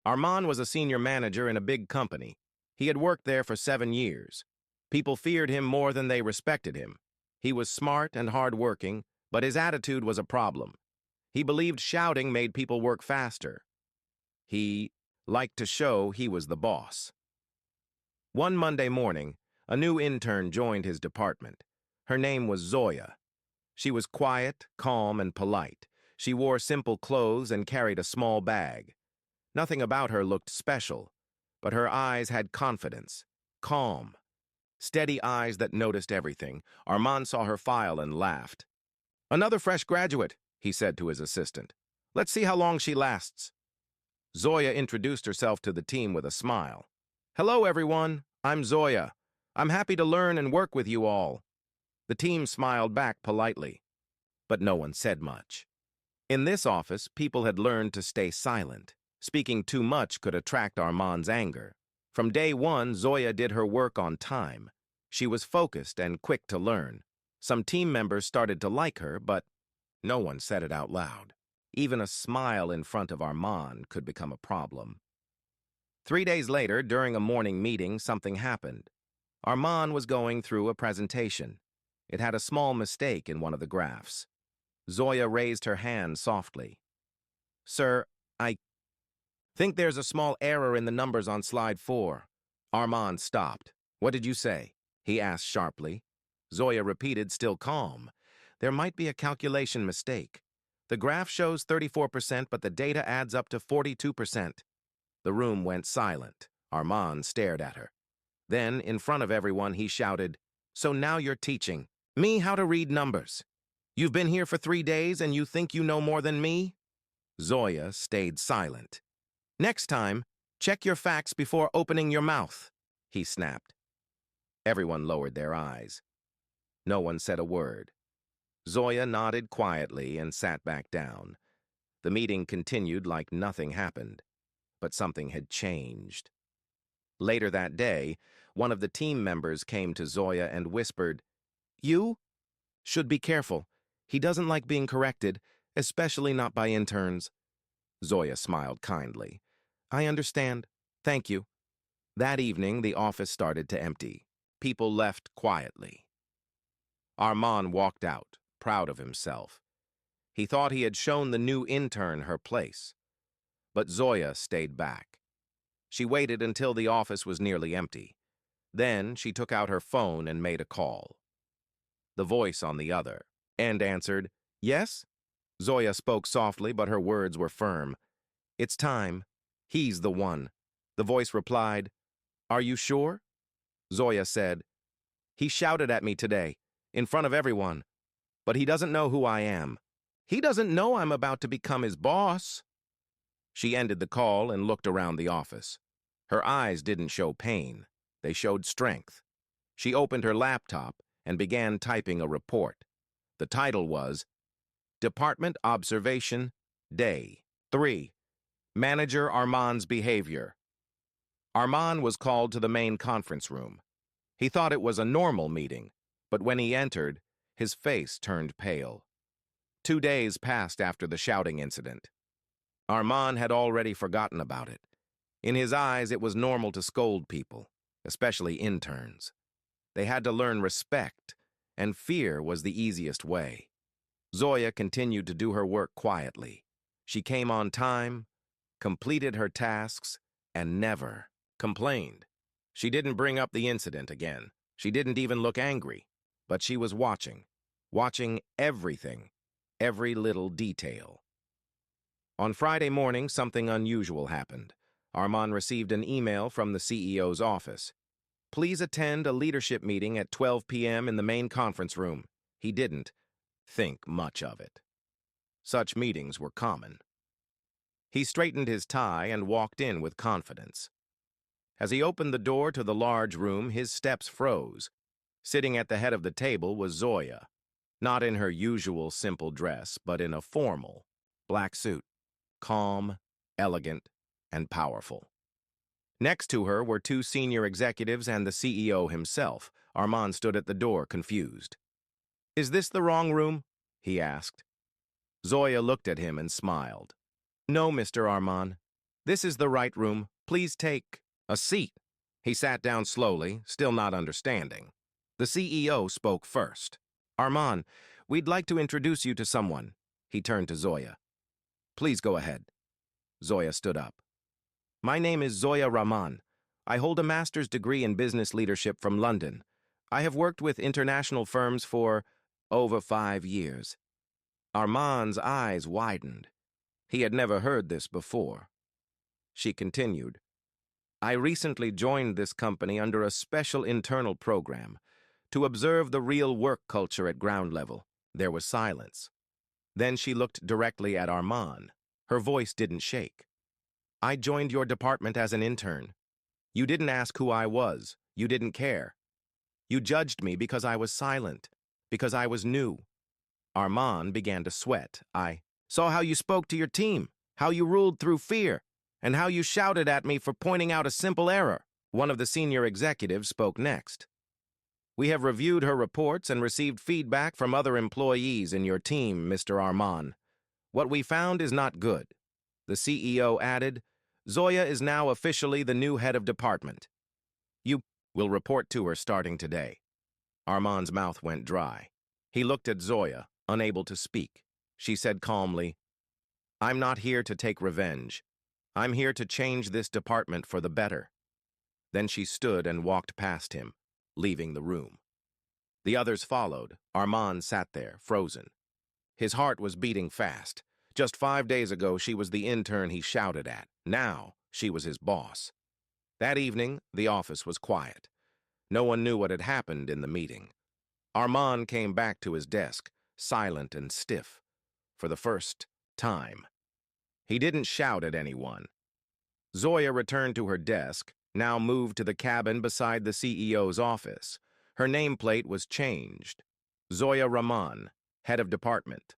Armand was a senior manager in a big company. He had worked there for 7 years. People feared him more than they respected him. He was smart and hard-working, but his attitude was a problem. He believed shouting made people work faster. He liked to show he was the boss. One Monday morning, a new intern joined his department. Her name was Zoya. She was quiet, calm, and polite. She wore simple clothes and carried a small bag. Nothing about her looked special, but her eyes had confidence, calm, steady eyes that noticed everything. Armand saw her file and laughed. "Another fresh graduate," he said to his assistant. "Let's see how long she lasts." Zoya introduced herself to the team with a smile. "Hello, everyone. I'm Zoya. I'm happy to learn and work with you all." The team smiled back politely, but no one said much. In this office, people had learned to stay silent. Speaking too much could attract Armand's anger. From day one, Zoya did her work on time. She was focused and quick to learn. Some team members started to like her, but no one said it out loud. Even a smile in front of Armand could become a problem. 3 days later, during a morning meeting, something happened. Armand was going through a presentation. It had a small mistake in one of the graphs. Zoya raised her hand softly. "Sir, I think there's a small error in the numbers on slide 4. Armand stopped. "What did you say?" he asked sharply. Zoya repeated, still calm. "There might be a calculation mistake. The graph shows 34%, but the data adds up to 42%. The room went silent. Armand stared at her. Then, in front of everyone, he shouted, "So now you're teaching me how to read numbers. You've been here for 3 days and you think you know more than me?" Zoya stayed silent. "Next time, check your facts before opening your mouth," he snapped. Everyone lowered their eyes. No one said a word. Zoya nodded quietly and sat back down. The meeting continued like nothing happened, but something had changed. Later that day, one of the team members came to Zoya and whispered, "You should be careful. He doesn't like being corrected, especially not by interns." Zoya smiled kindly. "I understand. Thank you." That evening, the office started to empty. People left quietly. Armand walked out, proud of himself. He thought he had shown the new intern her place. But Zoya stayed back. She waited until the office was nearly empty. Then she took out her phone and made a call. The voice on the other end answered, "Yes?" Zoya spoke softly, but her words were firm. "It's time. He's the one." The voice replied, "Are you sure?" Zoya said, "He shouted at me today, in front of everyone, but he doesn't know who I am. He doesn't know I'm about to become his boss." She ended the call and looked around the office. Her eyes didn't show pain. They showed strength. She opened her laptop and began typing a report. The title was Department Observation, Day 3, Manager Armand's Behavior. Armand was called to the main conference room. He thought it was a normal meeting, but when he entered, his face turned pale. 2 days passed after the shouting incident. Armand had already forgotten about it. In his eyes, it was normal to scold people, especially interns. They had to learn respect, and fear was the easiest way. Zoya continued to do her work quietly. She came on time, completed her tasks, and never complained. She didn't bring up the incident again. She didn't even look angry, but she was watching everything, every little detail. On Friday morning, something unusual happened. Armand received an email from the CEO's office. "Please attend a leadership meeting at 12 p.m. in the main conference room." He didn't think much of it. Such meetings were common. He straightened his tie and walked in with confidence. As he opened the door to the large room, his steps froze. Sitting at the head of the table was Zoya, not in her usual simple dress, but in a formal black suit, calm, elegant, and powerful. Next to her were 2 senior executives and the CEO himself. Armand stood at the door, confused. "Is this the wrong room?" he asked. Zoya looked at him and smiled. "No, Mr. Armand. This is the right room. Please take a seat. He sat down slowly, still not understanding. The CEO spoke first. Arman, we'd like to introduce you to someone. He turned to Zoya. Please go ahead. Zoya stood up. My name is Zoya Rahman. I hold a master's degree in business leadership from London. I have worked with international firms for over 5 years. Arman's eyes widened. He had never heard this before. She continued, I recently joined this company under a special internal program to observe the real work culture at ground level. There was silence. Then she looked directly at Arman. Her voice didn't shake. I joined your department as an intern. You didn't ask who I was. You didn't care. You judged me because I was silent, because I was new. Arman began to sweat. I saw how you spoke to your team, how you ruled through fear, and how you shouted at me for pointing out a simple error. One of the senior executives spoke next. We have reviewed her reports and received feedback from other employees in your team, Mr. Arman. What we found is not good. The CEO added, Zoya is now officially the new head of department. You will report to her starting today. Arman's mouth went dry. He looked at Zoya, unable to speak. She said calmly, I'm not here to take revenge. I'm here to change this department for the better. Then she stood and walked past him, leaving the room. The others followed. Arman sat there, frozen. His heart was beating fast. Just 5 days ago, she was the intern he shouted at. Now, she was his boss. That evening, the office was quiet. No one knew what had happened in the meeting. Arman came back to his desk, silent and stiff, for the first time. He didn't shout at anyone. Zoya returned to her desk, now moved to the cabin beside the CEO's office. Her nameplate was changed. Zoya Rahman, head of department.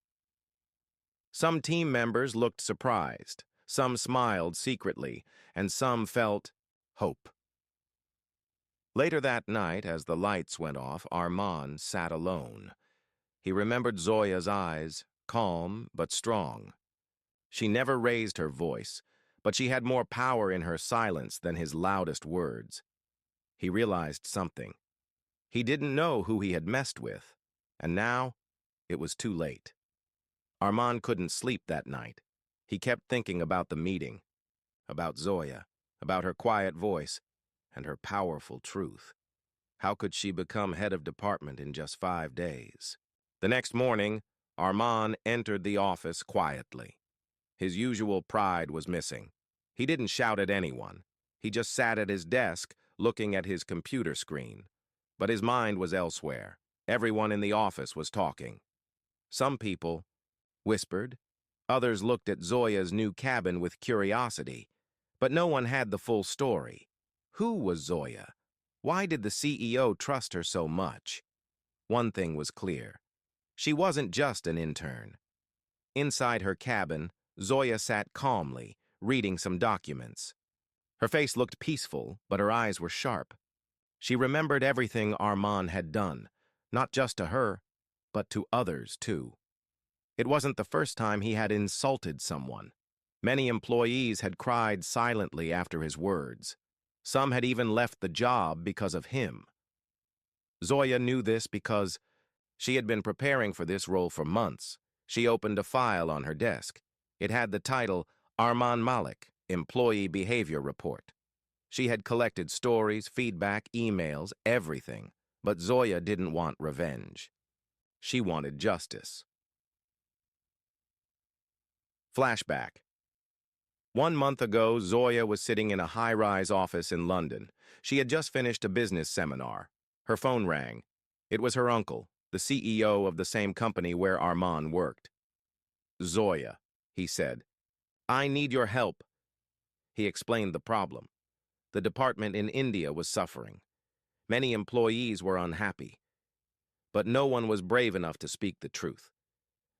Some team members looked surprised, some smiled secretly, and some felt hope. Later that night, as the lights went off, Arman sat alone. He remembered Zoya's eyes, calm but strong. She never raised her voice, but she had more power in her silence than his loudest words. He realized something. He didn't know who he had messed with, and now it was too late. Arman couldn't sleep that night. He kept thinking about the meeting, about Zoya, about her quiet voice, and her powerful truth. How could she become head of department in just 5 days? The next morning, Arman entered the office quietly. His usual pride was missing. He didn't shout at anyone. He just sat at his desk, looking at his computer screen. But his mind was elsewhere. Everyone in the office was talking. Some people whispered. Others looked at Zoya's new cabin with curiosity. But no one had the full story. Who was Zoya? Why did the CEO trust her so much? One thing was clear. She wasn't just an intern. Inside her cabin, Zoya sat calmly, reading some documents. Her face looked peaceful, but her eyes were sharp. She remembered everything Arman had done, not just to her, but to others too. It wasn't the first time he had insulted someone. Many employees had cried silently after his words. Some had even left the job because of him. Zoya knew this because she had been preparing for this role for months. She opened a file on her desk. It had the title, Arman Malik, Employee Behavior Report. She had collected stories, feedback, emails, everything. But Zoya didn't want revenge. She wanted justice. Flashback. 1 month ago, Zoya was sitting in a high-rise office in London. She had just finished a business seminar. Her phone rang. It was her uncle, the CEO of the same company where Arman worked. Zoya, he said, I need your help. He explained the problem. The department in India was suffering. Many employees were unhappy. But no one was brave enough to speak the truth.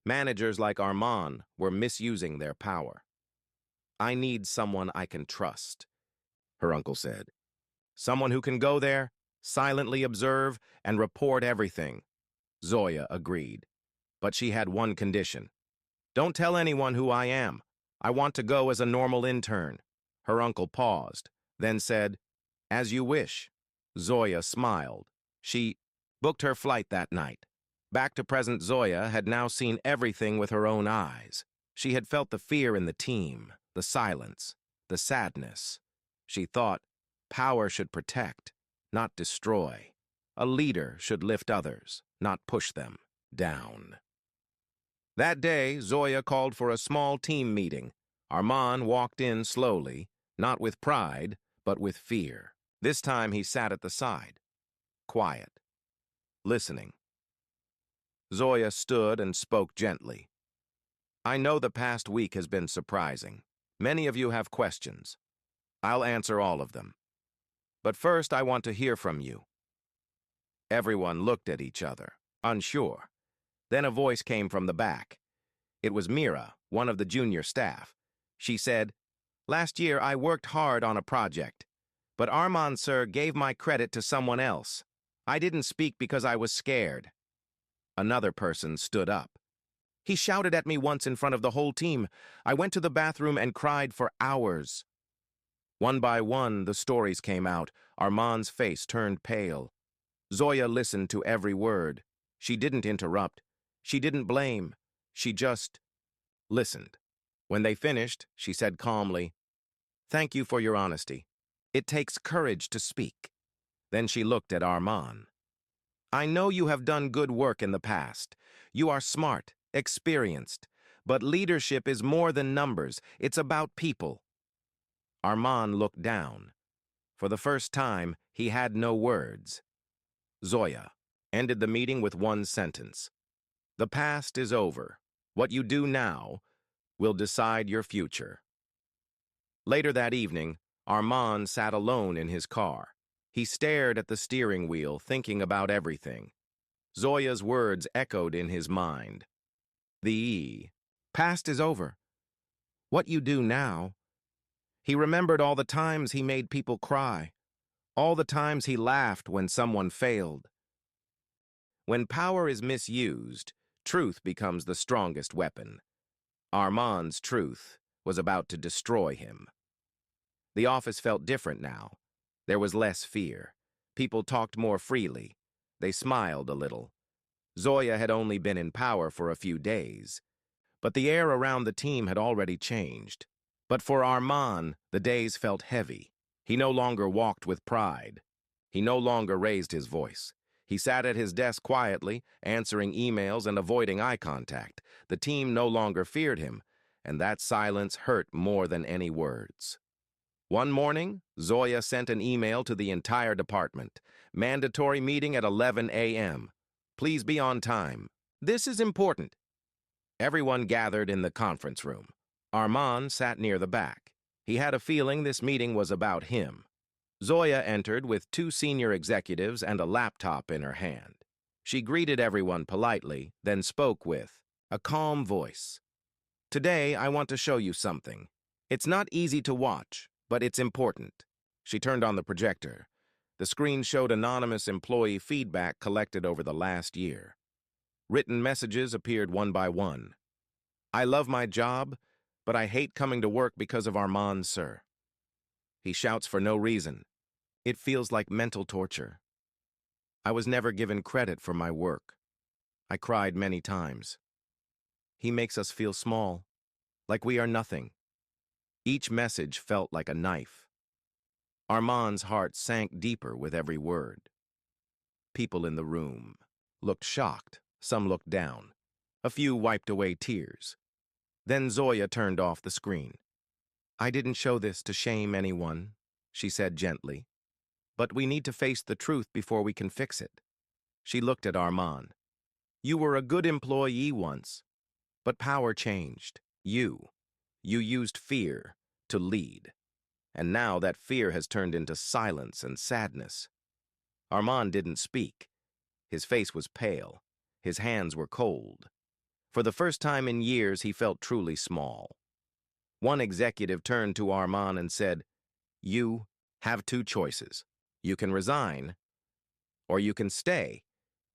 Managers like Arman were misusing their power. I need someone I can trust, her uncle said. Someone who can go there, silently observe, and report everything. Zoya agreed. But she had one condition. Don't tell anyone who I am. I want to go as a normal intern. Her uncle paused, then said, "As you wish." Zoya smiled. She booked her flight that night. Back to present, Zoya had now seen everything with her own eyes. She had felt the fear in the team, the silence, the sadness. She thought, power should protect, not destroy. A leader should lift others, not push them down. That day, Zoya called for a small team meeting. Armand walked in slowly, not with pride, but with fear. This time he sat at the side, quiet, listening. Zoya stood and spoke gently. "I know the past week has been surprising. Many of you have questions. I'll answer all of them. But first, I want to hear from you." Everyone looked at each other, unsure. Then a voice came from the back. It was Mira, one of the junior staff. She said, "Last year I worked hard on a project, but Armand sir gave my credit to someone else. I didn't speak because I was scared." Another person stood up. "He shouted at me once in front of the whole team. I went to the bathroom and cried for hours." One by one, the stories came out. Armand's face turned pale. Zoya listened to every word. She didn't interrupt. She didn't blame. She just listened. When they finished, she said calmly, "Thank you for your honesty. It takes courage to speak." Then she looked at Armand. "I know you have done good work in the past. You are smart, experienced. But leadership is more than numbers. It's about people." Armand looked down. For the first time, he had no words. Zoya ended the meeting with one sentence. "The past is over. What you do now will decide your future." Later that evening, Armand sat alone in his car. He stared at the steering wheel, thinking about everything. Zoya's words echoed in his mind. The past is over. What you do now. He remembered all the times he made people cry, all the times he laughed when someone failed. When power is misused, truth becomes the strongest weapon. Armand's truth was about to destroy him. The office felt different now. There was less fear. People talked more freely. They smiled a little. Zoya had only been in power for a few days, but the air around the team had already changed. But for Armand, the days felt heavy. He no longer walked with pride. He no longer raised his voice. He sat at his desk quietly, answering emails and avoiding eye contact. The team no longer feared him, and that silence hurt more than any words. One morning, Zoya sent an email to the entire department. "Mandatory meeting at 11 a.m. Please be on time. This is important." Everyone gathered in the conference room. Armand sat near the back. He had a feeling this meeting was about him. Zoya entered with two senior executives and a laptop in her hand. She greeted everyone politely, then spoke with a calm voice. "Today, I want to show you something. It's not easy to watch, but it's important." She turned on the projector. The screen showed anonymous employee feedback collected over the last year. Written messages appeared one by one. "I love my job, but I hate coming to work because of Armand, sir. He shouts for no reason. It feels like mental torture. I was never given credit for my work. I cried many times. He makes us feel small, like we are nothing." Each message felt like a knife. Armand's heart sank deeper with every word. People in the room looked shocked. Some looked down. A few wiped away tears. Then Zoya turned off the screen. "I didn't show this to shame anyone," she said gently. "But we need to face the truth before we can fix it." She looked at Armand. "You were a good employee once, but power changed. You used fear to lead. And now that fear has turned into silence and sadness." Armand didn't speak. His face was pale. His hands were cold. For the first time in years, he felt truly small. One executive turned to Armand and said, "You have two choices. You can resign, or you can stay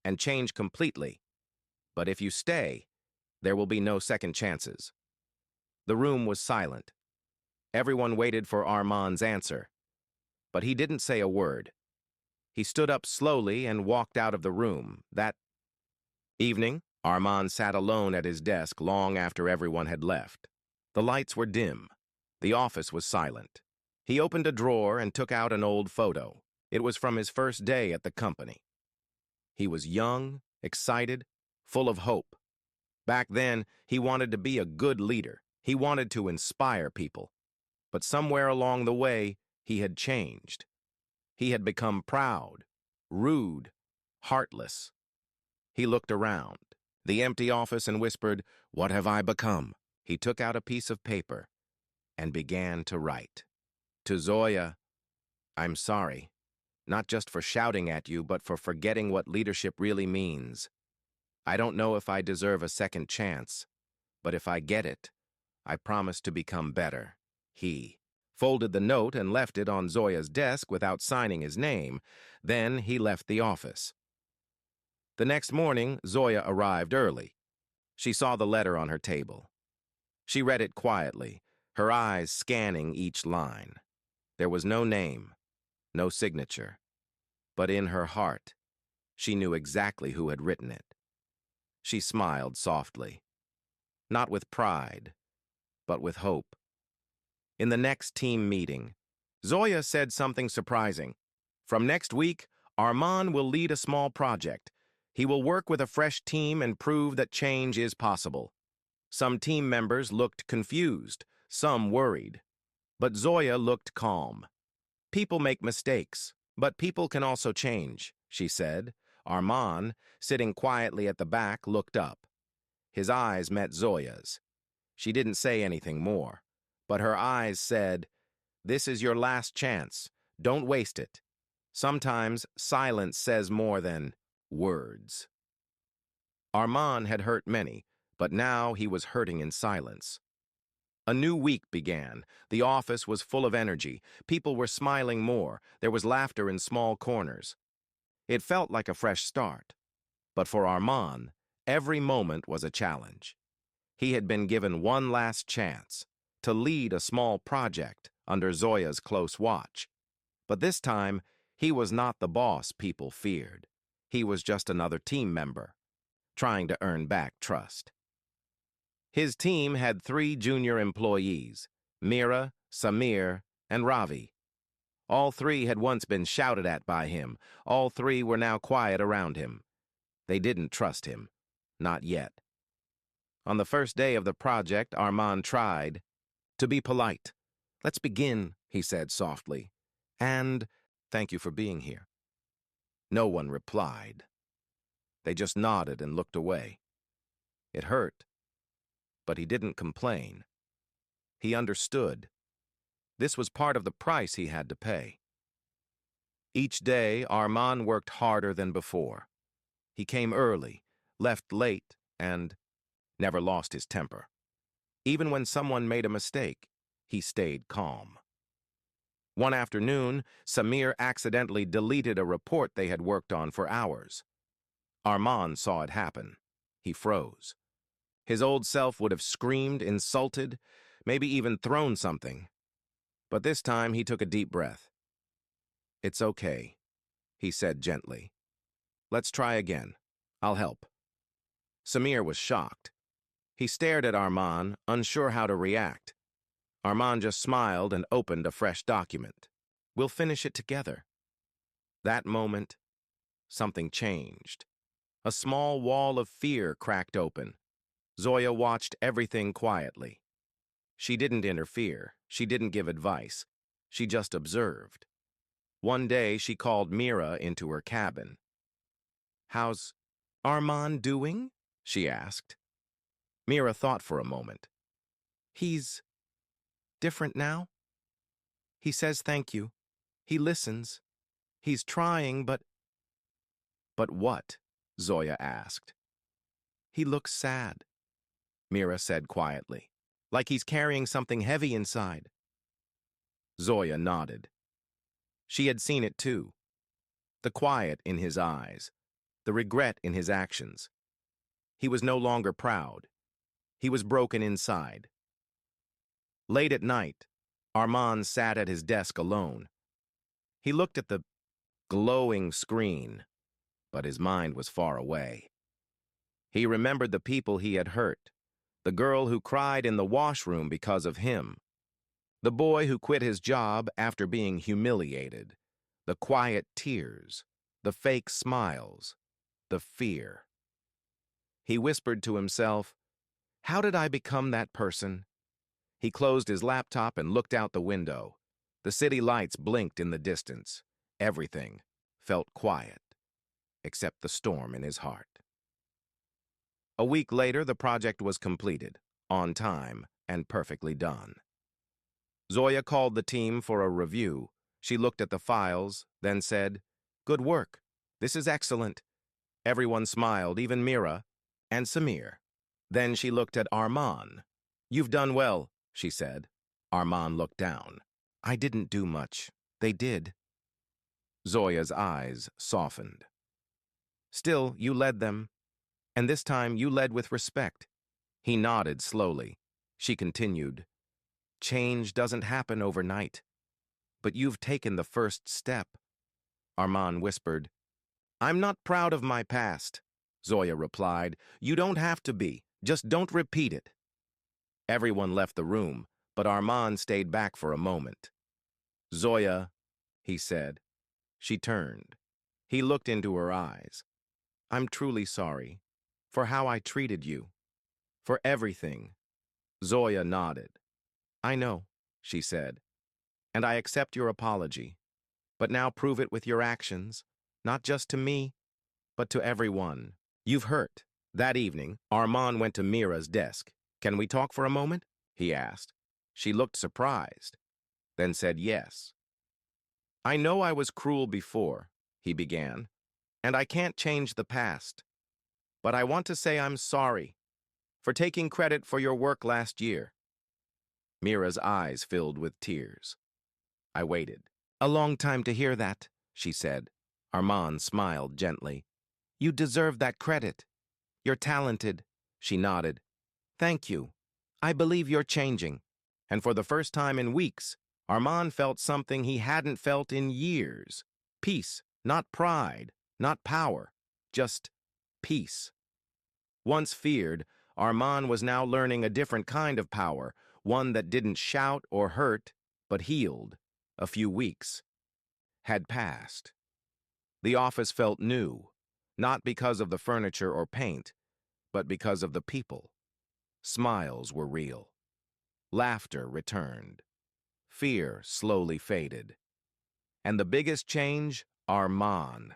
and change completely. But if you stay, there will be no second chances." The room was silent. Everyone waited for Armand's answer, but he didn't say a word. He stood up slowly and walked out of the room. That evening, Armand sat alone at his desk long after everyone had left. The lights were dim. The office was silent. He opened a drawer and took out an old photo. It was from his first day at the company. He was young, excited, full of hope. Back then, he wanted to be a good leader. He wanted to inspire people. But somewhere along the way, he had changed. He had become proud, rude, heartless. He looked around the empty office and whispered, "What have I become?" He took out a piece of paper and began to write. To Zoya, "I'm sorry, not just for shouting at you, but for forgetting what leadership really means. I don't know if I deserve a second chance, but if I get it, I promise to become better." He folded the note and left it on Zoya's desk without signing his name. Then he left the office. The next morning, Zoya arrived early. She saw the letter on her table. She read it quietly, her eyes scanning each line. There was no name, no signature, but in her heart, she knew exactly who had written it. She smiled softly, not with pride, but with hope. In the next team meeting, Zoya said something surprising. From next week, Armand will lead a small project. He will work with a fresh team and prove that change is possible. Some team members looked confused, some worried. But Zoya looked calm. "People make mistakes, but people can also change," she said. Armand, sitting quietly at the back, looked up. His eyes met Zoya's. She didn't say anything more, but her eyes said, "This is your last chance. Don't waste it." Sometimes silence says more than words. Armand had hurt many, but now he was hurting in silence. A new week began. The office was full of energy. People were smiling more. There was laughter in small corners. It felt like a fresh start. But for Armand, every moment was a challenge. He had been given one last chance to lead a small project under Zoya's close watch. But this time, he was not the boss people feared. He was just another team member, trying to earn back trust. His team had 3 junior employees, Mira, Samir, and Ravi. All 3 had once been shouted at by him. All 3 were now quiet around him. They didn't trust him. Not yet. On the first day of the project, Armand tried to be polite. "Let's begin," he said softly. "And thank you for being here." No one replied. They just nodded and looked away. It hurt, but he didn't complain. He understood. This was part of the price he had to pay. Each day, Armand worked harder than before. He came early, left late, and never lost his temper. Even when someone made a mistake, he stayed calm. One afternoon, Samir accidentally deleted a report they had worked on for hours. Armand saw it happen. He froze. His old self would have screamed, insulted, maybe even thrown something. But this time he took a deep breath. "It's okay," he said gently. "Let's try again. I'll help." Samir was shocked. He stared at Armand, unsure how to react. Armand just smiled and opened a fresh document. "We'll finish it together." That moment, something changed. A small wall of fear cracked open. Zoya watched everything quietly. She didn't interfere. She didn't give advice. She just observed. One day, she called Mira into her cabin. "How's Armand doing?" she asked. Mira thought for a moment. "He's different now. He says thank you. He listens. He's trying, but—" "But what?" Zoya asked. "He looks sad," Mira said quietly, "like he's carrying something heavy inside." Zoya nodded. She had seen it too. The quiet in his eyes, the regret in his actions. He was no longer proud. He was broken inside. Late at night, Armand sat at his desk alone. He looked at the glowing screen, but his mind was far away. He remembered the people he had hurt, the girl who cried in the washroom because of him, the boy who quit his job after being humiliated, the quiet tears, the fake smiles, the fear. He whispered to himself, "How did I become that person?" He closed his laptop and looked out the window. The city lights blinked in the distance. Everything felt quiet, except the storm in his heart. A week later, the project was completed, on time and perfectly done. Zoya called the team for a review. She looked at the files, then said, "Good work. This is excellent." Everyone smiled, even Mira and Samir. Then she looked at Armand. "You've done well," she said. Armand looked down. "I didn't do much. They did." Zoya's eyes softened. "Still, you led them. And this time you led with respect." He nodded slowly. She continued, "Change doesn't happen overnight. But you've taken the first step." Armand whispered, "I'm not proud of my past." Zoya replied, "You don't have to be. Just don't repeat it." Everyone left the room, but Armand stayed back for a moment. "Zoya," he said. She turned. He looked into her eyes. "I'm truly sorry for how I treated you, for everything." Zoya nodded. "I know," she said, "and I accept your apology. But now prove it with your actions, not just to me, but to everyone you've hurt." That evening, Armand went to Mira's desk. "Can we talk for a moment?" he asked. She looked surprised, then said yes. "I know I was cruel before," he began, "and I can't change the past. But I want to say I'm sorry for taking credit for your work last year." Mira's eyes filled with tears. I waited. "A long time to hear that," she said. Armand smiled gently. "You deserve that credit. You're talented." She nodded. "Thank you. I believe you're changing." And for the first time in weeks, Armand felt something he hadn't felt in years. Peace, not pride, not power, just peace. Once feared, Armand was now learning a different kind of power, one that didn't shout or hurt, but healed. A few weeks had passed. The office felt new, not because of the furniture or paint, but because of the people. Smiles were real. Laughter returned. Fear slowly faded. And the biggest change, Armand.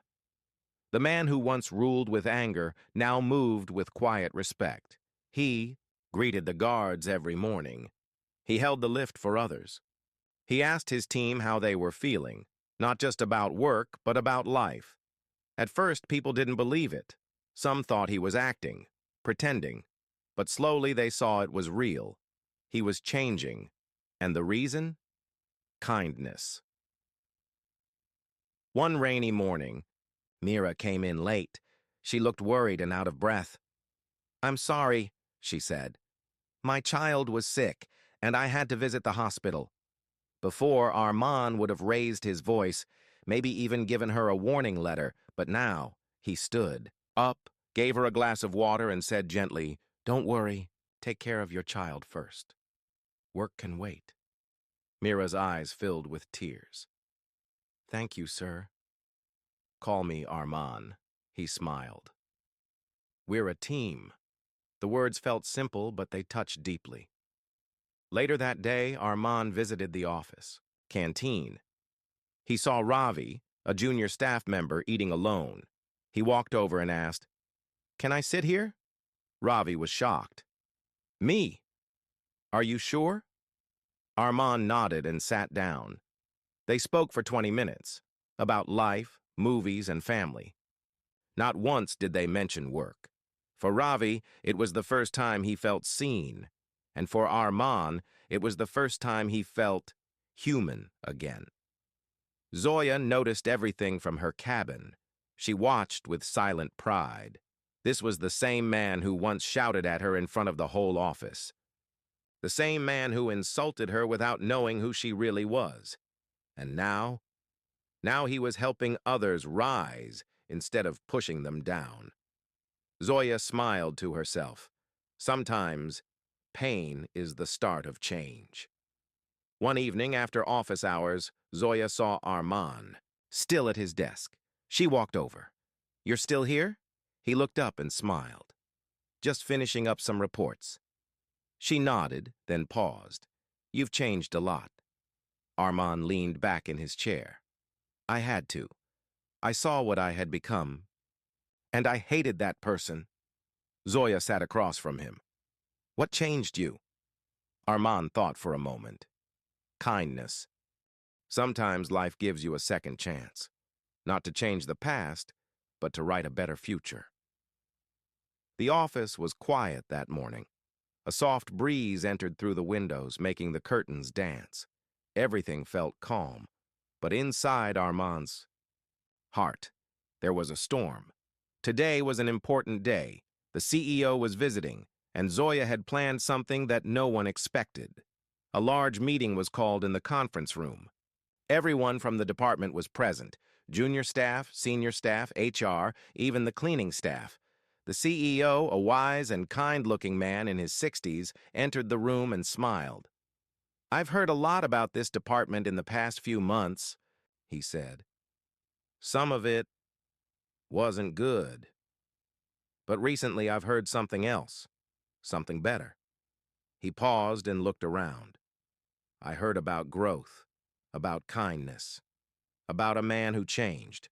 The man who once ruled with anger now moved with quiet respect. He greeted the guards every morning. He held the lift for others. He asked his team how they were feeling, not just about work, but about life. At first, people didn't believe it. Some thought he was acting, pretending, but slowly they saw it was real. He was changing. And the reason? Kindness. One rainy morning, Mira came in late. She looked worried and out of breath. "I'm sorry," she said. "My child was sick, and I had to visit the hospital." Before, Armand would have raised his voice, maybe even given her a warning letter, but now he stood up, gave her a glass of water, and said gently, "Don't worry, take care of your child first. Work can wait." Mira's eyes filled with tears. "Thank you, sir." "Call me Armand," he smiled. "We're a team." The words felt simple, but they touched deeply. Later that day, Armand visited the office canteen. He saw Ravi, a junior staff member, eating alone. He walked over and asked, "Can I sit here?" Ravi was shocked. "Me? Are you sure?" Armand nodded and sat down. They spoke for 20 minutes, about life, movies, and family. Not once did they mention work. For Ravi, it was the first time he felt seen, and for Armand, it was the first time he felt human again. Zoya noticed everything from her cabin. She watched with silent pride. This was the same man who once shouted at her in front of the whole office. The same man who insulted her without knowing who she really was. And now he was helping others rise instead of pushing them down. Zoya smiled to herself. Sometimes, pain is the start of change. One evening after office hours, Zoya saw Arman, still at his desk. She walked over. "You're still here?" He looked up and smiled. "Just finishing up some reports." She nodded, then paused. "You've changed a lot." Arman leaned back in his chair. "I had to. I saw what I had become, and I hated that person." Zoya sat across from him. "What changed you?" Arman thought for a moment. "Kindness. Sometimes life gives you a second chance. Not to change the past, but to write a better future." The office was quiet that morning. A soft breeze entered through the windows, making the curtains dance. Everything felt calm, but inside Armand's heart, there was a storm. Today was an important day. The CEO was visiting, and Zoya had planned something that no one expected. A large meeting was called in the conference room. Everyone from the department was present: junior staff, senior staff, HR, even the cleaning staff. The CEO, a wise and kind-looking man in his 60s, entered the room and smiled. "I've heard a lot about this department in the past few months," he said. "Some of it wasn't good. But recently I've heard something else, something better." He paused and looked around. "I heard about growth, about kindness, about a man who changed."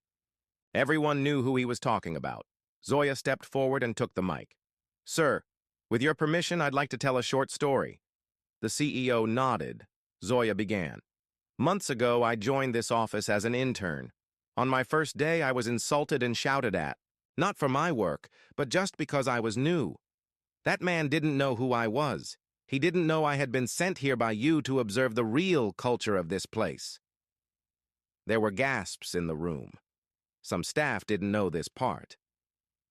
Everyone knew who he was talking about. Zoya stepped forward and took the mic. "Sir, with your permission, I'd like to tell a short story." The CEO nodded. Zoya began. "Months ago, I joined this office as an intern. On my first day, I was insulted and shouted at. Not for my work, but just because I was new. That man didn't know who I was. He didn't know I had been sent here by you to observe the real culture of this place." There were gasps in the room. Some staff didn't know this part.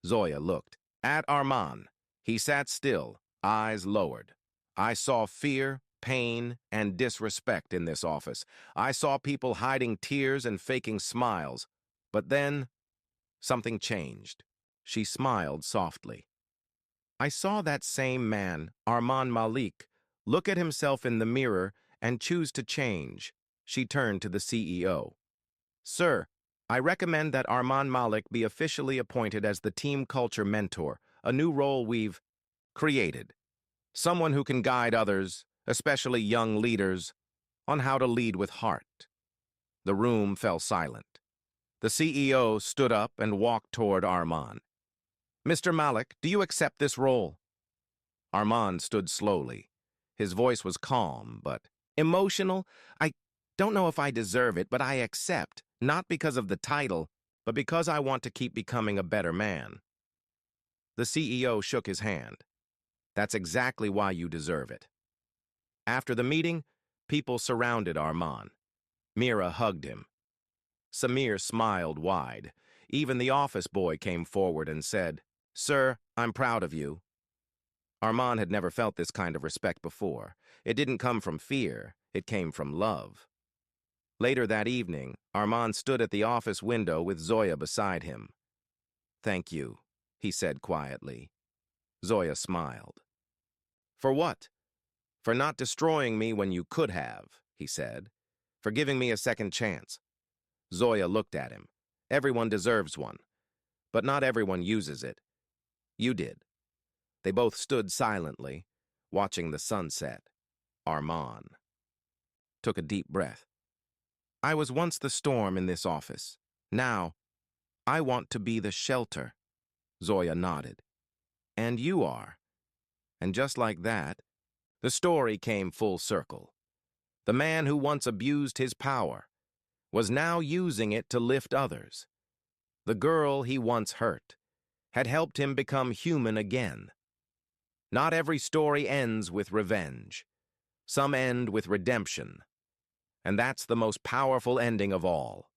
Zoya looked at Arman. He sat still, eyes lowered. "I saw fear, pain, and disrespect in this office. I saw people hiding tears and faking smiles. But then, something changed." She smiled softly. "I saw that same man, Arman Malik, look at himself in the mirror and choose to change." She turned to the CEO. "Sir, I recommend that Arman Malik be officially appointed as the team culture mentor, a new role we've created. Someone who can guide others, especially young leaders, on how to lead with heart." The room fell silent. The CEO stood up and walked toward Arman. "Mr. Malik, do you accept this role?" Arman stood slowly. His voice was calm, but emotional. "I don't know if I deserve it, but I accept, not because of the title, but because I want to keep becoming a better man." The CEO shook his hand. "That's exactly why you deserve it." After the meeting, people surrounded Arman. Mira hugged him. Samir smiled wide. Even the office boy came forward and said, "Sir, I'm proud of you." Arman had never felt this kind of respect before. It didn't come from fear, it came from love. Later that evening, Arman stood at the office window with Zoya beside him. "Thank you," he said quietly. Zoya smiled. "For what?" "For not destroying me when you could have," he said. "For giving me a second chance." Zoya looked at him. Everyone deserves one, but not everyone uses it. You did. They both stood silently, watching the sunset. Arman took a deep breath. "I was once the storm in this office. Now, I want to be the shelter." Zoya nodded. "And you are." And just like that, the story came full circle. The man who once abused his power was now using it to lift others. The girl he once hurt had helped him become human again. Not every story ends with revenge. Some end with redemption. And that's the most powerful ending of all.